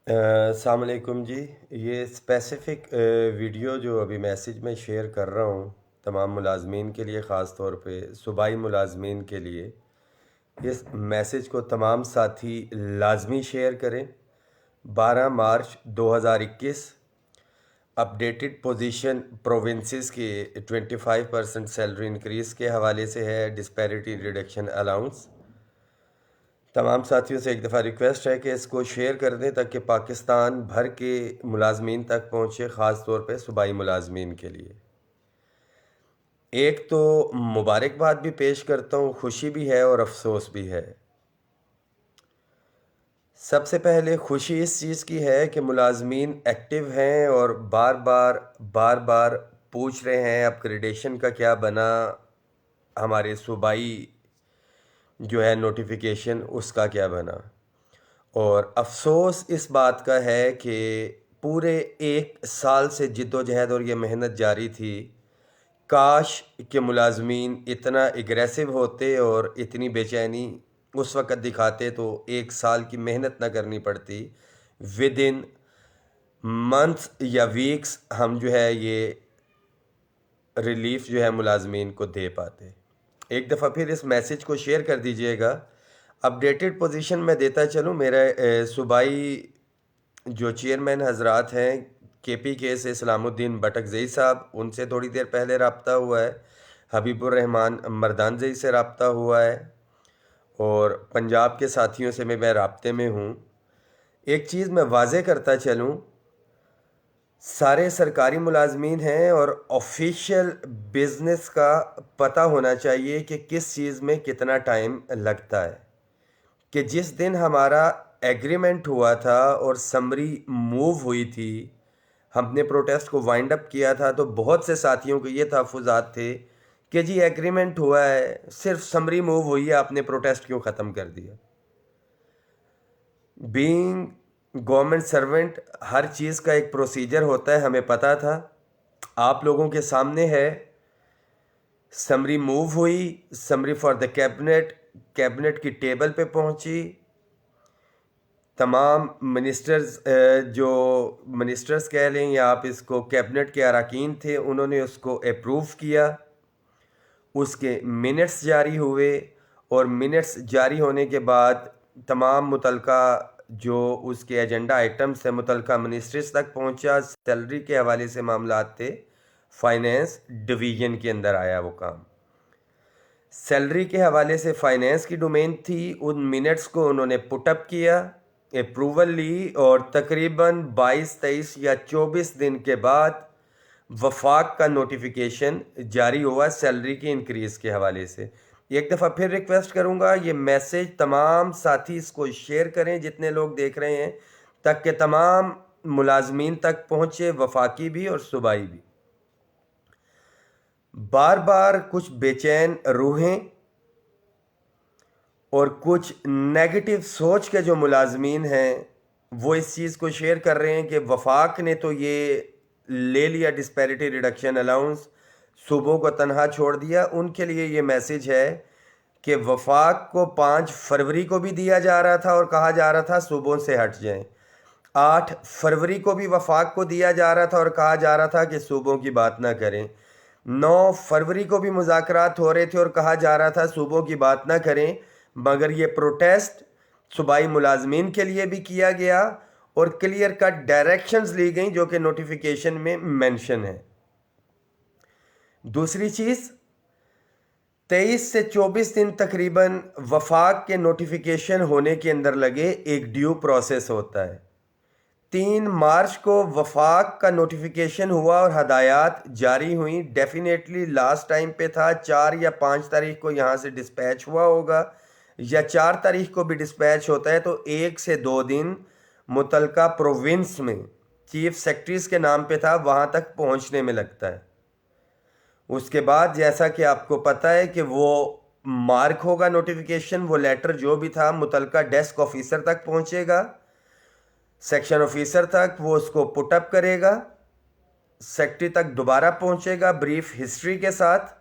السلام علیکم جی. یہ اسپیسیفک ویڈیو جو ابھی میسیج میں شیئر کر رہا ہوں تمام ملازمین کے لیے، خاص طور پہ صوبائی ملازمین کے لیے، اس میسیج کو تمام ساتھی لازمی شیئر کریں. 12 مارچ 2021 اپڈیٹڈ پوزیشن پروونسز کے 25% سیلری انکریز کے حوالے سے ہے. Disparity reduction allowance. تمام ساتھیوں سے ایک دفعہ ریکویسٹ ہے کہ اس کو شیئر کر دیں تاکہ پاکستان بھر کے ملازمین تک پہنچے، خاص طور پہ صوبائی ملازمین کے لیے. ایک تو مبارکباد بھی پیش کرتا ہوں، خوشی بھی ہے اور افسوس بھی ہے. سب سے پہلے خوشی اس چیز کی ہے کہ ملازمین ایکٹیو ہیں اور بار بار پوچھ رہے ہیں اپ گریڈیشن کا کیا بنا، ہمارے صوبائی جو ہے نوٹیفیکیشن اس کا کیا بنا. اور افسوس اس بات کا ہے کہ پورے 1 سال سے جد و جہد اور یہ محنت جاری تھی. کاش کہ ملازمین اتنا اگریسو ہوتے اور اتنی بے چینی اس وقت دکھاتے تو 1 سال کی محنت نہ کرنی پڑتی. ود ان منتھس یا ویکس ہم جو ہے یہ ریلیف جو ہے ملازمین کو دے پاتے. ایک دفعہ پھر اس میسیج کو شیئر کر دیجئے گا. اپڈیٹڈ پوزیشن میں دیتا چلوں. میرے صوبائی جو چیئرمین حضرات ہیں، کے پی کے سے اسلام الدین بٹکزئی صاحب، ان سے تھوڑی دیر پہلے رابطہ ہوا ہے. حبیب الرحمان مردانزئی سے رابطہ ہوا ہے، اور پنجاب کے ساتھیوں سے میں رابطے میں ہوں. ایک چیز میں واضح کرتا چلوں، سارے سرکاری ملازمین ہیں اور آفیشیل بزنس کا پتہ ہونا چاہیے کہ کس چیز میں کتنا ٹائم لگتا ہے. کہ جس دن ہمارا ایگریمنٹ ہوا تھا اور سمری موو ہوئی تھی، ہم نے پروٹیسٹ کو وائنڈ اپ کیا تھا، تو بہت سے ساتھیوں کے یہ تحفظات تھے کہ جی ایگریمنٹ ہوا ہے، صرف سمری موو ہوئی ہے، آپ نے پروٹیسٹ کیوں ختم کر دیا. بینگ گورنمنٹ سرونٹ ہر چیز کا ایک پروسیجر ہوتا ہے، ہمیں پتہ تھا. آپ لوگوں کے سامنے ہے، سمری موو ہوئی، سمری فار دا کیبنٹ کی ٹیبل پہ پہنچی. تمام منسٹرز کہہ لیں یا آپ اس کو کیبنٹ کے اراکین تھے، انہوں نے اس کو اپروو کیا. اس کے منٹس جاری ہوئے، اور منٹس جاری ہونے کے بعد تمام متعلقہ جو اس کے ایجنڈا آئٹمس سے متعلقہ منسٹرز تک پہنچا. سیلری کے حوالے سے معاملات تھے، فائنینس ڈویژن کے اندر آیا وہ کام. سیلری کے حوالے سے فائنینس کی ڈومین تھی. ان منٹس کو انہوں نے پٹ اپ کیا، اپروول لی، اور تقریباً 22-23 یا 24 دن کے بعد وفاق کا نوٹیفیکیشن جاری ہوا سیلری کی انکریز کے حوالے سے. ایک دفعہ پھر ریکویسٹ کروں گا، یہ میسیج تمام ساتھی اس کو شیئر کریں جتنے لوگ دیکھ رہے ہیں، تاکہ تمام ملازمین تک پہنچے، وفاقی بھی اور صوبائی بھی. بار کچھ بے چین روحیں اور کچھ نیگیٹو سوچ کے جو ملازمین ہیں وہ اس چیز کو شیئر کر رہے ہیں کہ وفاق نے تو یہ لے لیا ڈسپیرٹی ریڈکشن الاؤنس، صوبوں کو تنہا چھوڑ دیا. ان کے لیے یہ میسیج ہے کہ وفاق کو 5 فروری کو بھی دیا جا رہا تھا اور کہا جا رہا تھا صوبوں سے ہٹ جائیں. 8 فروری کو بھی وفاق کو دیا جا رہا تھا اور کہا جا رہا تھا کہ صوبوں کی بات نہ کریں. 9 فروری کو بھی مذاکرات ہو رہے تھے اور کہا جا رہا تھا صوبوں کی بات نہ کریں، مگر یہ پروٹیسٹ صوبائی ملازمین کے لیے بھی کیا گیا اور کلیئر کٹ ڈائریکشنز لی گئیں جو کہ نوٹیفیکیشن میں مینشن ہے. دوسری چیز، 23 سے 24 دن تقریباً وفاق کے نوٹیفیکیشن ہونے کے اندر لگے. ایک ڈیو پروسیس ہوتا ہے. 3 مارچ کو وفاق کا نوٹیفیکیشن ہوا اور ہدایات جاری ہوئیں. ڈیفینیٹلی لاسٹ ٹائم پہ تھا 4 یا 5 تاریخ کو یہاں سے ڈسپیچ ہوا ہوگا، یا 4 تاریخ کو بھی ڈسپیچ ہوتا ہے تو 1 سے 2 دن متعلقہ پروونس میں چیف سیکرٹریز کے نام پہ تھا، وہاں تک پہنچنے میں لگتا ہے. اس کے بعد جیسا کہ آپ کو پتہ ہے کہ وہ مارک ہوگا نوٹیفیکیشن، وہ لیٹر جو بھی تھا متعلقہ ڈیسک آفیسر تک پہنچے گا، سیکشن آفیسر تک، وہ اس کو پٹ اپ کرے گا، سیکرٹری تک دوبارہ پہنچے گا بریف ہسٹری کے ساتھ.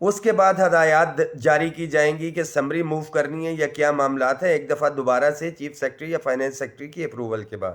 اس کے بعد ہدایات جاری کی جائیں گی کہ سمری موو کرنی ہے یا کیا معاملات ہیں، ایک دفعہ دوبارہ سے چیف سیکرٹری یا فائنینس سیکرٹری کی اپروول کے بعد.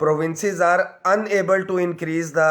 provinces are unable to increase the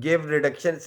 give reductions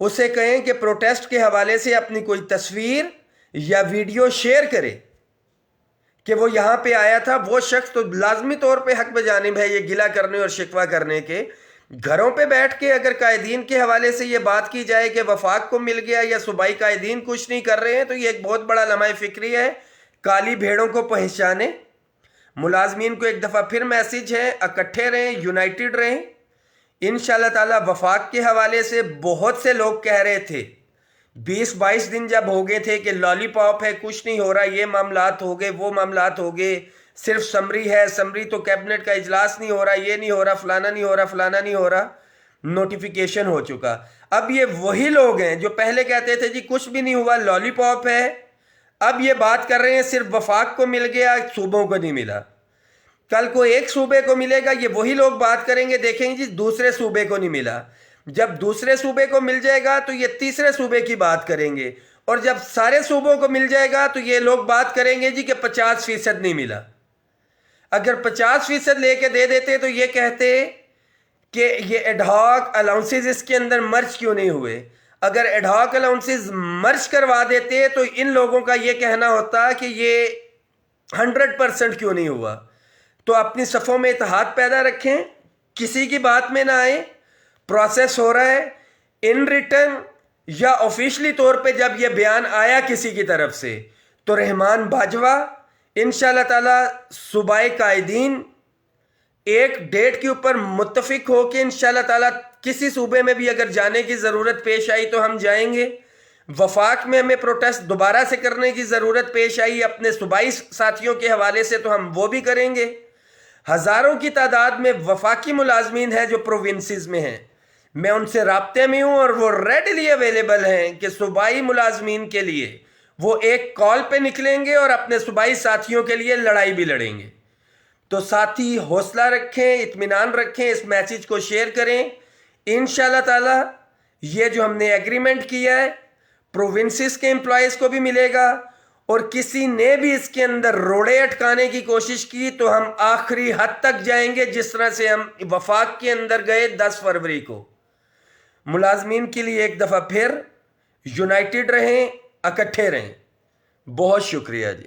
اسے کہیں کہ پروٹیسٹ کے حوالے سے اپنی کوئی تصویر یا ویڈیو شیئر کرے کہ وہ یہاں پہ آیا تھا. وہ شخص تو لازمی طور پہ حق بجانب ہے یہ گلہ کرنے اور شکوہ کرنے کے. گھروں پہ بیٹھ کے اگر قائدین کے حوالے سے یہ بات کی جائے کہ وفاق کو مل گیا یا صوبائی قائدین کچھ نہیں کر رہے ہیں، تو یہ ایک بہت بڑا لمحہ فکری ہے کالی بھیڑوں کو پہچانے. ملازمین کو ایک دفعہ پھر میسیج ہے، اکٹھے رہیں، یونائٹڈ رہیں. انشاءاللہ تعالی وفاق کے حوالے سے بہت سے لوگ کہہ رہے تھے 20-22 دن جب ہو گئے تھے کہ لالی پاپ ہے، کچھ نہیں ہو رہا، یہ معاملات ہو گئے، وہ معاملات ہو گئے، صرف سمری ہے، سمری تو کیبنٹ کا اجلاس نہیں ہو رہا، یہ نہیں ہو رہا، فلانا نہیں ہو رہا، فلانا نہیں ہو رہا، نوٹیفیکیشن ہو چکا. اب یہ وہی لوگ ہیں جو پہلے کہتے تھے جی کچھ بھی نہیں ہوا، لالی پاپ ہے، اب یہ بات کر رہے ہیں صرف وفاق کو مل گیا، صوبوں کو نہیں ملا. کل کو ایک صوبے کو ملے گا، یہ وہی لوگ بات کریں گے، دیکھیں گے جی دوسرے صوبے کو نہیں ملا. جب دوسرے صوبے کو مل جائے گا تو یہ تیسرے صوبے کی بات کریں گے، اور جب سارے صوبوں کو مل جائے گا تو یہ لوگ بات کریں گے جی کہ 50% نہیں ملا. اگر 50% لے کے دے دیتے تو یہ کہتے کہ یہ ایڈ ہاک الاؤنسز اس کے اندر مرج کیوں نہیں ہوئے. اگر ایڈ ہاک الاؤنسز مرج کروا دیتے تو ان لوگوں کا یہ کہنا ہوتا کہ یہ 100% کیوں نہیں ہوا. تو اپنی صفوں میں اتحاد پیدا رکھیں، کسی کی بات میں نہ آئیں. پروسیس ہو رہا ہے ان ریٹرن یا آفیشلی طور پہ. جب یہ بیان آیا کسی کی طرف سے تو رحمان باجوہ انشاءاللہ تعالی صوبائی قائدین ایک ڈیٹ کے اوپر متفق ہو کے انشاءاللہ تعالی کسی صوبے میں بھی اگر جانے کی ضرورت پیش آئی تو ہم جائیں گے. وفاق میں ہمیں پروٹیسٹ دوبارہ سے کرنے کی ضرورت پیش آئی اپنے صوبائی ساتھیوں کے حوالے سے تو ہم وہ بھی کریں گے. ہزاروں کی تعداد میں وفاقی ملازمین ہیں جو پروونسز میں ہیں، میں ان سے رابطے میں ہوں اور وہ ریڈلی اویلیبل ہیں کہ صوبائی ملازمین کے لیے وہ ایک کال پہ نکلیں گے اور اپنے صوبائی ساتھیوں کے لیے لڑائی بھی لڑیں گے. تو ساتھی حوصلہ رکھیں، اطمینان رکھیں، اس میسیج کو شیئر کریں. انشاءاللہ تعالی یہ جو ہم نے ایگریمنٹ کیا ہے پروونسز کے امپلائیز کو بھی ملے گا، اور کسی نے بھی اس کے اندر روڑے اٹکانے کی کوشش کی تو ہم آخری حد تک جائیں گے، جس طرح سے ہم وفاق کے اندر گئے 10 فروری کو. ملازمین کے لیے ایک دفعہ پھر یونائٹڈ رہیں، اکٹھے رہیں. بہت شکریہ جی.